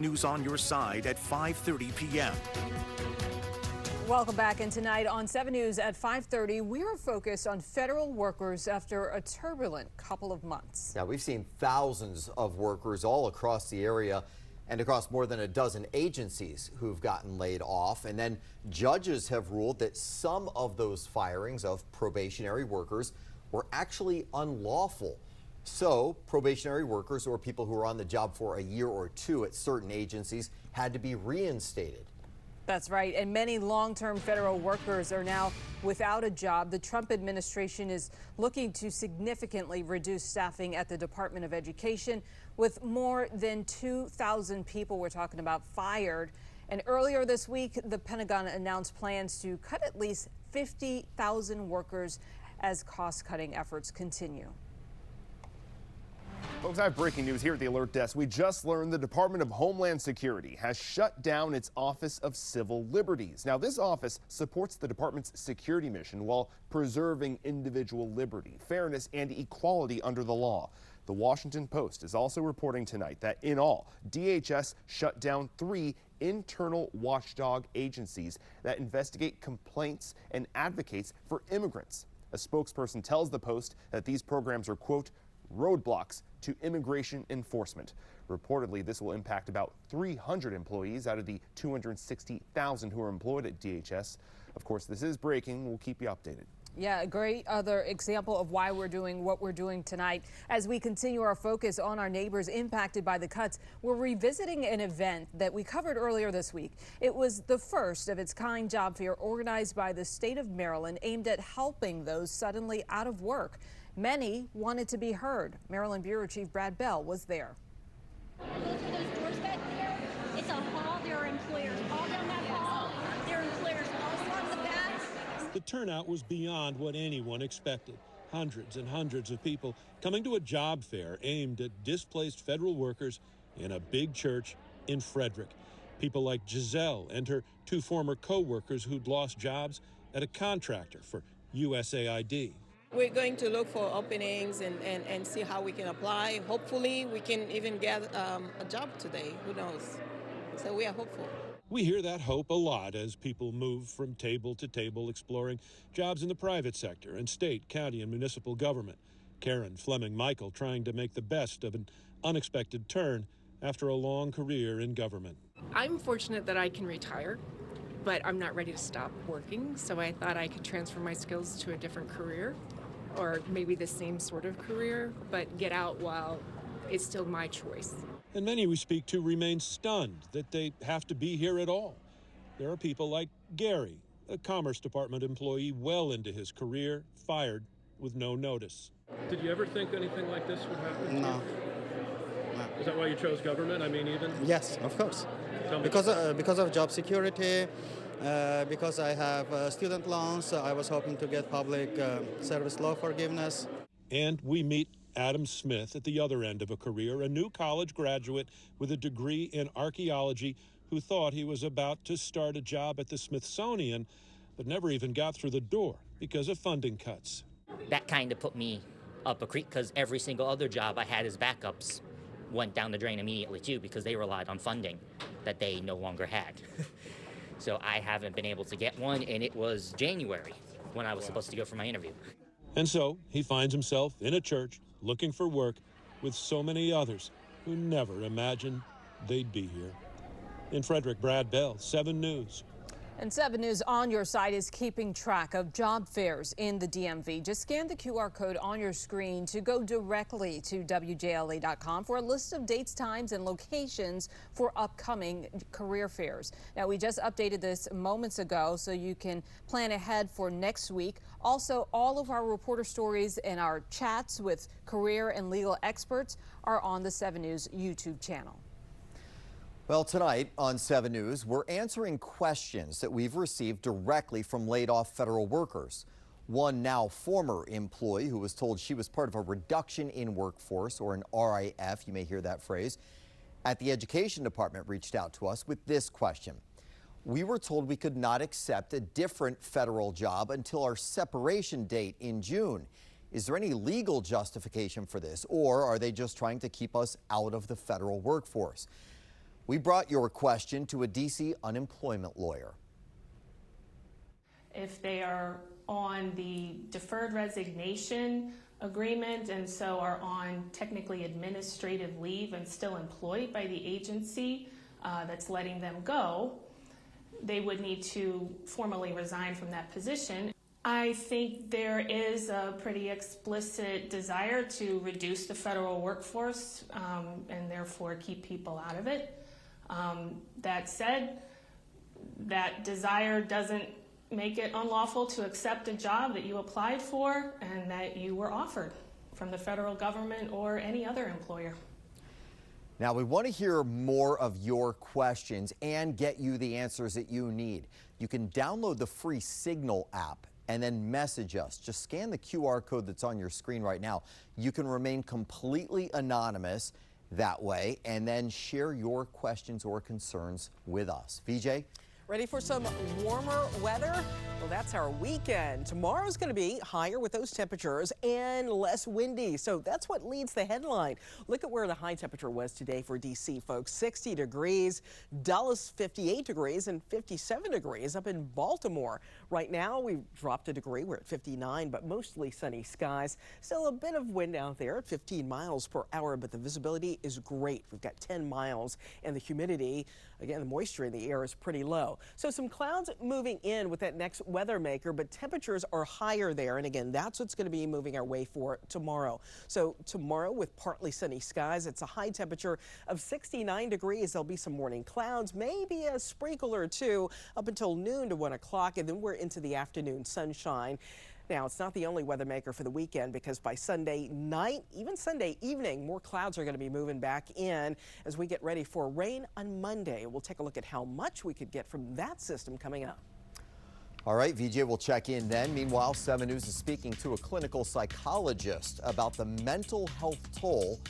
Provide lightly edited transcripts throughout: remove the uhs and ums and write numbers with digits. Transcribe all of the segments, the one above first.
News on your side at 5:30 p.m. Welcome back, and tonight on 7 News at 5:30, we are focused on federal workers after a turbulent couple of months. Yeah, we've seen thousands of workers all across the area and across more than a dozen agencies who've gotten laid off. And then judges have ruled that some of those firings of probationary workers were actually unlawful. So probationary workers, or people who were on the job for a year or two at certain agencies, had to be reinstated. That's right, and many long-term federal workers are now without a job. The Trump administration is looking to significantly reduce staffing at the Department of Education, with more than 2,000 people we're talking about fired. And earlier this week, the Pentagon announced plans to cut at least 50,000 workers as cost-cutting efforts continue. Folks, I have breaking news here at the Alert Desk. We just learned the Department of Homeland Security has shut down its Office of Civil Liberties. Now, this office supports the department's security mission while preserving individual liberty, fairness, and equality under the law. The Washington Post is also reporting tonight that in all, DHS shut down 3 internal watchdog agencies that investigate complaints and advocates for immigrants. A spokesperson tells the Post that these programs are, quote, roadblocks to immigration enforcement. Reportedly, this will impact about 300 employees out of the 260,000 who are employed at DHS. Of course, this is breaking. We'll keep you updated. Yeah, a great other example of why we're doing what we're doing tonight. As we continue our focus on our neighbors impacted by the cuts, we're revisiting an event that we covered earlier this week. It was the first of its kind job fair organized by the state of Maryland, aimed at helping those suddenly out of work. Many wanted to be heard. Maryland Bureau Chief Brad Bell was there. Go through those doors back there. It's a hall. There are employers all down that hall. There are employers all along the back. The turnout was beyond what anyone expected. Hundreds and hundreds of people coming to a job fair aimed at displaced federal workers in a big church in Frederick. People like Giselle and her 2 former co-workers who'd lost jobs at a contractor for USAID. We're going to look for openings and see how we can apply. Hopefully, we can even get a job today. Who knows? So we are hopeful. We hear that hope a lot as people move from table to table exploring jobs in the private sector and state, county, and municipal government. Karen Fleming Michael trying to make the best of an unexpected turn after a long career in government. I'm fortunate that I can retire, but I'm not ready to stop working, so I thought I could transfer my skills to a different career, or maybe the same sort of career, but get out while it's still my choice. And many we speak to remain stunned that they have to be here at all. There are people like Gary, a Commerce Department employee well into his career, fired with no notice. Did you ever think anything like this would happen? No. Is that why you chose government? I mean, even? Yes, of course. Because of job security, because I have student loans, I was hoping to get public service law forgiveness. And we meet Adam Smith at the other end of a career, a new college graduate with a degree in archaeology who thought he was about to start a job at the Smithsonian, but never even got through the door because of funding cuts. That kind of put me up a creek because every single other job I had as backups went down the drain immediately too because they relied on funding that they no longer had. So I haven't been able to get one, and it was January when I was supposed to go for my interview. And so he finds himself in a church looking for work with so many others who never imagined they'd be here. In Frederick, Brad Bell, 7 News. And 7 News on your side is keeping track of job fairs in the DMV. Just scan the QR code on your screen to go directly to WJLA.com for a list of dates, times, and locations for upcoming career fairs. Now, we just updated this moments ago, so you can plan ahead for next week. Also, all of our reporter stories and our chats with career and legal experts are on the 7 News YouTube channel. Well, tonight on 7 News, we're answering questions that we've received directly from laid-off federal workers. One now former employee who was told she was part of a reduction in workforce, or an RIF, you may hear that phrase, at the Education Department reached out to us with this question. We were told we could not accept a different federal job until our separation date in June. Is there any legal justification for this, or are they just trying to keep us out of the federal workforce? We brought your question to a D.C. unemployment lawyer. If they are on the deferred resignation agreement and so are on technically administrative leave and still employed by the agency that's letting them go, they would need to formally resign from that position. I think there is a pretty explicit desire to reduce the federal workforce and therefore keep people out of it. That said, that desire doesn't make it unlawful to accept a job that you applied for and that you were offered from the federal government or any other employer. Now, we want to hear more of your questions and get you the answers that you need. You can download the free Signal app and then message us. Just scan the QR code that's on your screen right now. You can remain completely anonymous that way and then share your questions or concerns with us. VJ? Ready for some warmer weather? Well, that's our weekend. Tomorrow's going to be higher with those temperatures and less windy. So that's what leads the headline. Look at where the high temperature was today for D.C., folks. 60 degrees, Dallas 58 degrees, and 57 degrees up in Baltimore. Right now, we've dropped a degree. We're at 59, but mostly sunny skies. Still a bit of wind out there at 15 miles per hour, but the visibility is great. We've got 10 miles, and the humidity, again, the moisture in the air is pretty low. So some clouds moving in with that next weather maker, but temperatures are higher there. And again, that's what's going to be moving our way for tomorrow. So tomorrow with partly sunny skies, it's a high temperature of 69 degrees. There'll be some morning clouds, maybe a sprinkle or two up until noon to 1 o'clock. And then we're into the afternoon sunshine. Now, it's not the only weather maker for the weekend because by Sunday night, even Sunday evening, more clouds are going to be moving back in as we get ready for rain on Monday. We'll take a look at how much we could get from that system coming up. All right, VJ, we'll check in then. Meanwhile, 7 News is speaking to a clinical psychologist about the mental health toll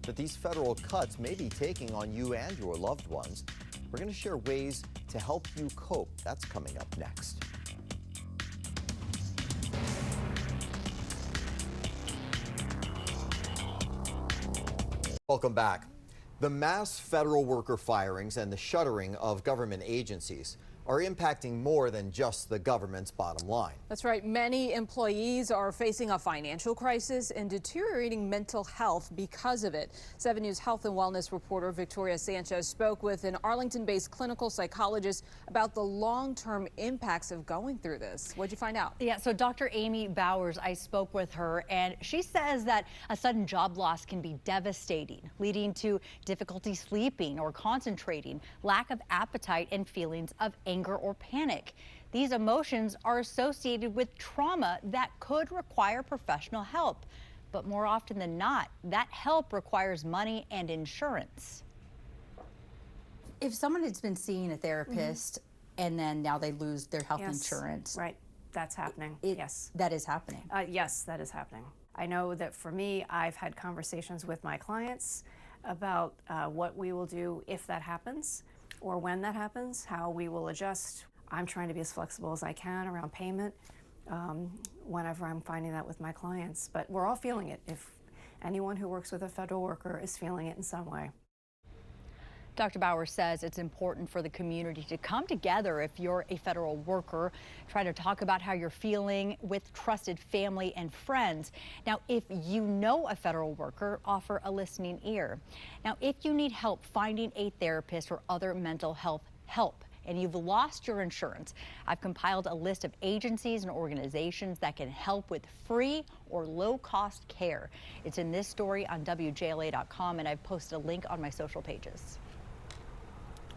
that these federal cuts may be taking on you and your loved ones. We're going to share ways to help you cope. That's coming up next. Welcome back. The mass federal worker firings and the shuttering of government agencies are impacting more than just the government's bottom line. That's right. Many employees are facing a financial crisis and deteriorating mental health because of it. 7 News health and wellness reporter Victoria Sanchez spoke with an Arlington-based clinical psychologist about the long-term impacts of going through this. What'd you find out? Yeah, so Dr. Amy Bowers, I spoke with her, and she says that a sudden job loss can be devastating, leading to difficulty sleeping or concentrating, lack of appetite, and feelings of anger or panic. These emotions are associated with trauma that could require professional help. But more often than not, that help requires money and insurance. If someone has been seeing a therapist and then now they lose their health insurance. Right, that's happening, yes. That is happening. Yes, that is happening. I know that for me, I've had conversations with my clients about what we will do if that happens, or when that happens, how we will adjust. I'm trying to be as flexible as I can around payment whenever I'm finding that with my clients. But we're all feeling it. If anyone who works with a federal worker is feeling it in some way. Dr. Bauer says it's important for the community to come together if you're a federal worker. Try to talk about how you're feeling with trusted family and friends. Now, if you know a federal worker, offer a listening ear. Now, if you need help finding a therapist or other mental health help, and you've lost your insurance, I've compiled a list of agencies and organizations that can help with free or low-cost care. It's in this story on WJLA.com, and I've posted a link on my social pages.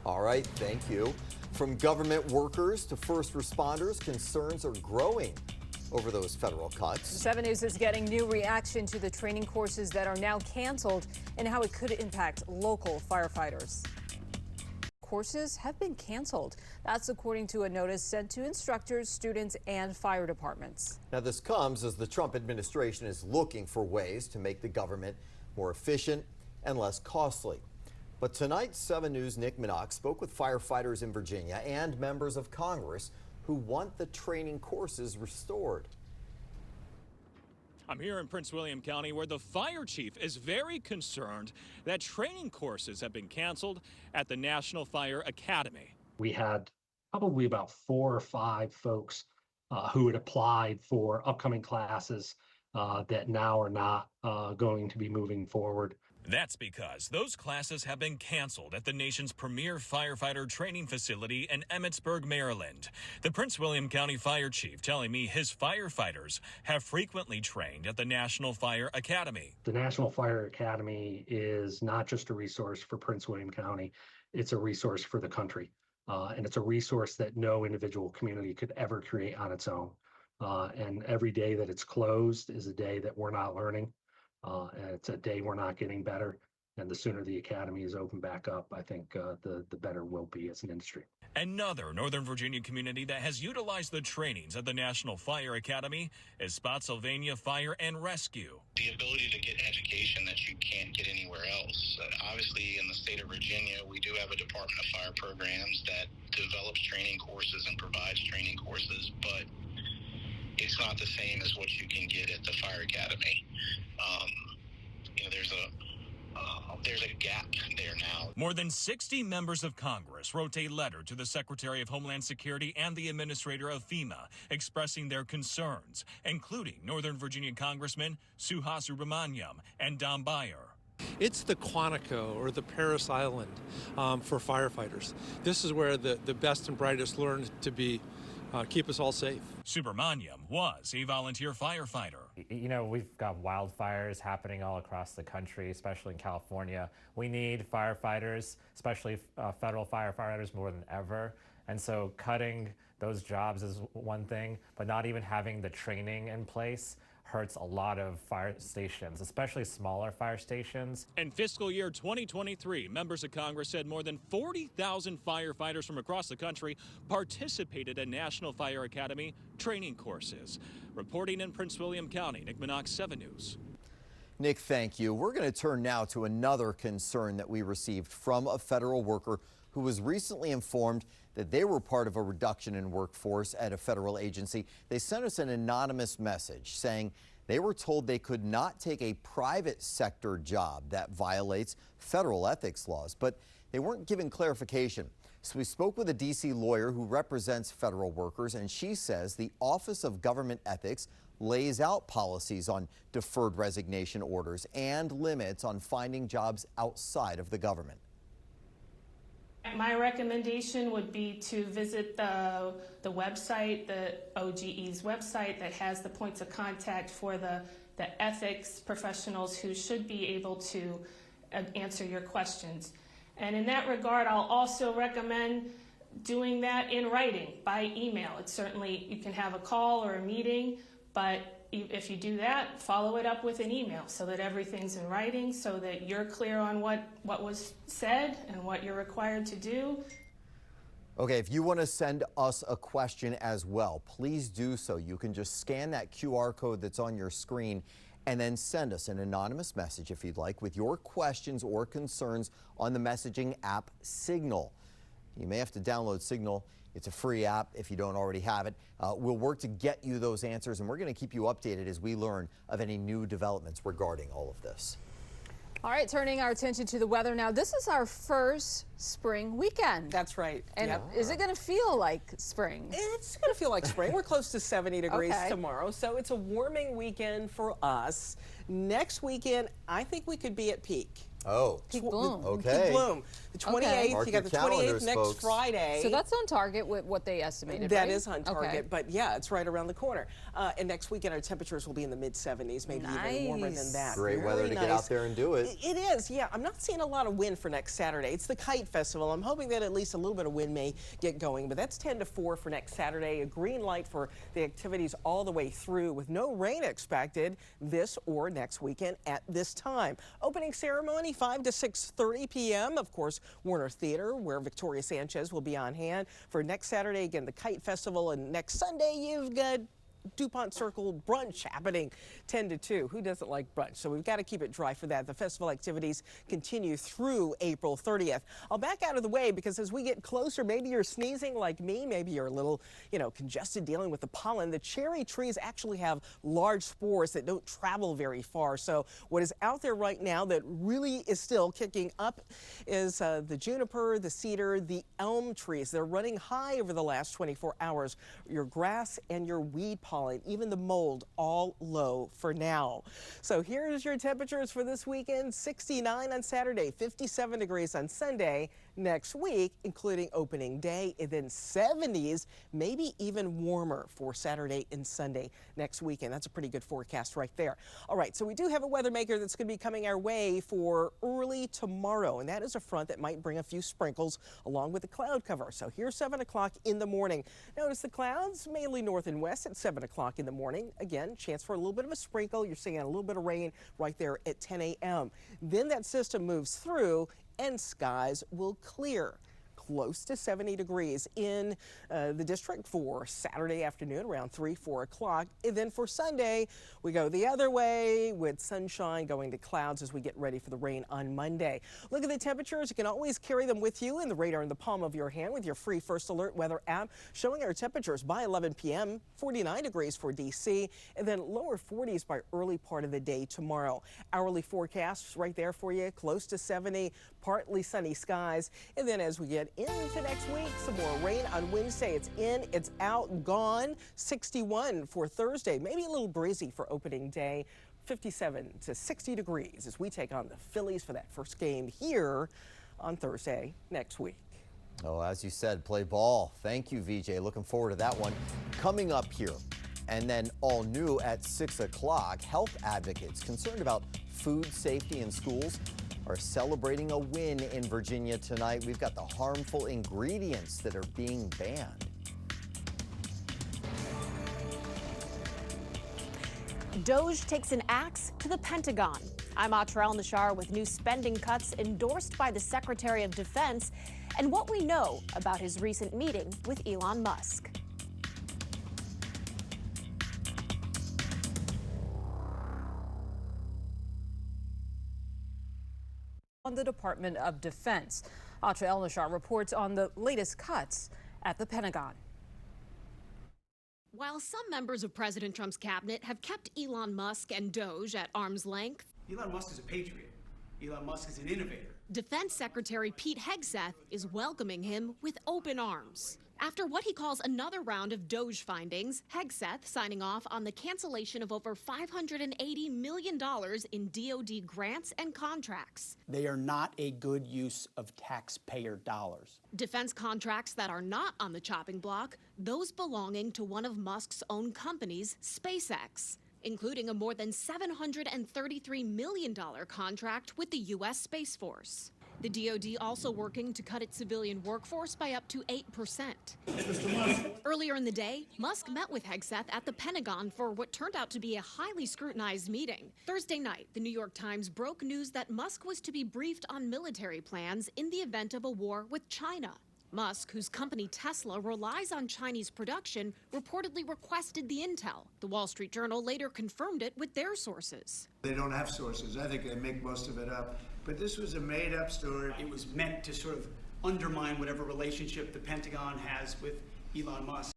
All right, thank you. From government workers to first responders, concerns are growing over those federal cuts. 7 News is getting new reaction to the training courses that are now canceled and how it could impact local firefighters. Courses have been canceled. That's according to a notice sent to instructors, students, and fire departments. Now, this comes as the Trump administration is looking for ways to make the government more efficient and less costly. But tonight, 7 News' Nick Minock spoke with firefighters in Virginia and members of Congress who want the training courses restored. I'm here in Prince William County where the fire chief is very concerned that training courses have been canceled at the National Fire Academy. We had probably about 4 or 5 folks who had applied for upcoming classes that now are not going to be moving forward. That's because those classes have been canceled at the nation's premier firefighter training facility in Emmitsburg, Maryland. The Prince William County Fire Chief telling me his firefighters have frequently trained at the National Fire Academy. The National Fire Academy is not just a resource for Prince William County, it's a resource for the country. And it's a resource that no individual community could ever create on its own. And every day that it's closed is a day that we're not learning. And it's a day we're not getting better. And the sooner the academy is open back up, I think the better we'll be as an industry. Another Northern Virginia community that has utilized the trainings at the National Fire Academy is Spotsylvania Fire and Rescue. The ability to get education that you can't get anywhere else. Obviously, in the state of Virginia, we do have a Department of Fire programs that develops training courses and provides training courses, but it's not the same as what you can get at the Fire Academy. There's a gap there now. More than 60 members of Congress wrote a letter to the Secretary of Homeland Security and the Administrator of FEMA expressing their concerns, including Northern Virginia Congressman Suhas Subramaniam and Don Beyer. It's the Quantico or the Paris Island for firefighters. This is where the best and brightest learn to be, keep us all safe. Subramaniam was a volunteer firefighter. You know, we've got wildfires happening all across the country, especially in California. We need firefighters, especially federal firefighters, more than ever. And so cutting those jobs is one thing, but not even having the training in place hurts a lot of fire stations, especially smaller fire stations. In fiscal year 2023, members of Congress said more than 40,000 firefighters from across the country participated in National Fire Academy training courses. Reporting in Prince William County, Nick Minock, 7 News. Nick, thank you. We're going to turn now to another concern that we received from a federal worker who was recently informed that they were part of a reduction in workforce at a federal agency. They sent us an anonymous message saying they were told they could not take a private sector job that violates federal ethics laws, but they weren't given clarification. So we spoke with a D.C. lawyer who represents federal workers, and she says the Office of Government Ethics lays out policies on deferred resignation orders and limits on finding jobs outside of the government. My recommendation would be to visit the website, the OGE's website that has the points of contact for the ethics professionals who should be able to answer your questions. And in that regard, I'll also recommend doing that in writing by email. It's certainly, you can have a call or a meeting, but if you do that, follow it up with an email so that everything's in writing, so that you're clear on what was said and what you're required to do. Okay, if you want to send us a question as well, please do so. You can just scan that QR code that's on your screen and then send us an anonymous message if you'd like with your questions or concerns on the messaging app Signal. You may have to download Signal. It's a free app if you don't already have it. We'll work to get you those answers, and we're going to keep you updated as we learn of any new developments regarding all of this. All right, turning our attention to the weather now. This is our first spring weekend. That's right. And Yep. is it going to feel like spring? It's going to feel like spring. We're close to 70 degrees tomorrow, so it's a warming weekend for us. Next weekend, I think we could be at peak. Oh, peak bloom. Okay. Peak bloom. The 28th, you got the 28th next folks. Friday. So that's on target with what they estimated, That right? is on target, but yeah, it's right around the corner. And next weekend, our temperatures will be in the mid-70s, maybe even warmer than that. Great weather to get out there and do it. It is, yeah. I'm not seeing a lot of wind for next Saturday. It's the Kite Festival. I'm hoping that at least a little bit of wind may get going, but that's 10 to 4 for next Saturday. A green light for the activities all the way through with no rain expected this or next weekend at this time. Opening ceremony 5 to 6:30 p.m. Of course, Warner Theater, where Victoria Sanchez will be on hand for next Saturday. Again, the Kite Festival, and next Sunday you've got DuPont Circle brunch happening 10 to 2. Who doesn't like brunch? So we've got to keep it dry for that. The festival activities continue through April 30th. I'll back out of the way because as we get closer, maybe you're sneezing like me, maybe you're a little, congested dealing with the pollen. The cherry trees actually have large spores that don't travel very far. So what is out there right now that really is still kicking up is the juniper, the cedar, the elm trees. They're running high over the last 24 hours. Your grass and your weed pollen, even the mold, all low for now. So here's your temperatures for this weekend. 69 on Saturday, 57 degrees on Sunday. Next week, including opening day, and then 70s, maybe even warmer for Saturday and Sunday next weekend. That's a pretty good forecast right there. All right, so we do have a weather maker that's going to be coming our way for early tomorrow, and that is a front that might bring a few sprinkles along with the cloud cover. So here's 7 o'clock in the morning. Notice the clouds mainly north and west at 7 o'clock in the morning. Again, chance for a little bit of a sprinkle. You're seeing a little bit of rain right there at 10 a.m. Then that system moves through and skies will clear. Close to 70 degrees in the district for Saturday afternoon around 3, 4 o'clock. And then for Sunday, we go the other way with sunshine going to clouds as we get ready for the rain on Monday. Look at the temperatures. You can always carry them with you in the radar in the palm of your hand with your free First Alert weather app showing our temperatures by 11 p.m. 49 degrees for D.C. and then lower 40s by early part of the day tomorrow. Hourly forecasts right there for you. Close to 70, partly sunny skies. And then as we get into next week, some more rain on Wednesday. It's in, it's out, gone. 61 for Thursday, maybe a little breezy for opening day. 57 to 60 degrees as we take on the Phillies for that first game here on Thursday next week. Oh, as you said, play ball. Thank you, VJ. Looking forward to that one. Coming up here, and then all new at 6 o'clock, health advocates concerned about food safety in schools are celebrating a win in Virginia tonight. We've got the harmful ingredients that are being banned. DOJ takes an axe to the Pentagon. I'm Atrell Nashar with new spending cuts endorsed by the Secretary of Defense and what we know about his recent meeting with Elon Musk. On the Department of Defense, Atrell Nashar reports on the latest cuts at the Pentagon. While some members of President Trump's cabinet have kept Elon Musk and DOJ at arm's length, Elon Musk is a patriot. Elon Musk is an innovator. Defense Secretary Pete Hegseth is welcoming him with open arms. After what he calls another round of DOJ findings, Hegseth signing off on the cancellation of over $580 million in DoD grants and contracts. They are not a good use of taxpayer dollars. Defense contracts that are not on the chopping block, those belonging to one of Musk's own companies, SpaceX, including a more than $733 million contract with the U.S. Space Force. The DoD also working to cut its civilian workforce by up to 8%. Earlier in the day, Musk met with Hegseth at the Pentagon for what turned out to be a highly scrutinized meeting. Thursday night, the New York Times broke news that Musk was to be briefed on military plans in the event of a war with China. Musk, whose company Tesla relies on Chinese production, reportedly requested the intel. The Wall Street Journal later confirmed it with their sources. They don't have sources. I think they make most of it up. But this was a made-up story. It was meant to sort of undermine whatever relationship the Pentagon has with Elon Musk.